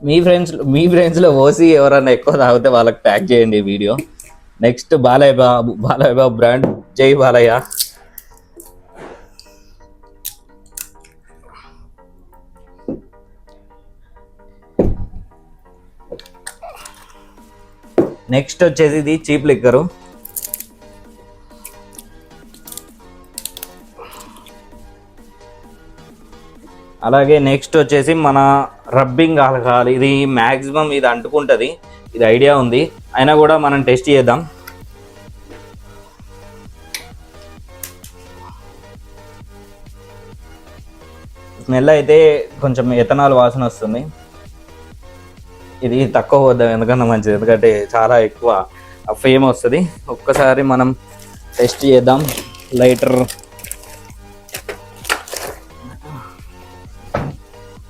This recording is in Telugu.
మీ ఫ్రెండ్స్లో ఓసి ఎవరన్నా ఎక్కువ తాగితే వాళ్ళకి ట్యాగ్ చేయండి ఈ video. Next Balayya Babu brand, జై బాలయ్య. నెక్స్ట్ వచ్చేసి ఇది చీప్ లిక్కరు. అలాగే నెక్స్ట్ వచ్చేసి మన రబ్బింగ్ ఆల్కహాల్. ఇది మ్యాక్సిమం ఇది అంటుకుంటుంది, ఇది ఐడియా ఉంది, అయినా కూడా మనం టెస్ట్ చేద్దాం. స్మెల్ అయితే కొంచెం ఎథనాల్ వాసన వస్తుంది. ఇది తక్కువ వద్దాం, ఎందుకన్నా మంచిది, ఎందుకంటే చాలా ఎక్కువ ఫేమ్ వస్తుంది. ఒక్కసారి మనం టెస్ట్ చేద్దాం. లైటర్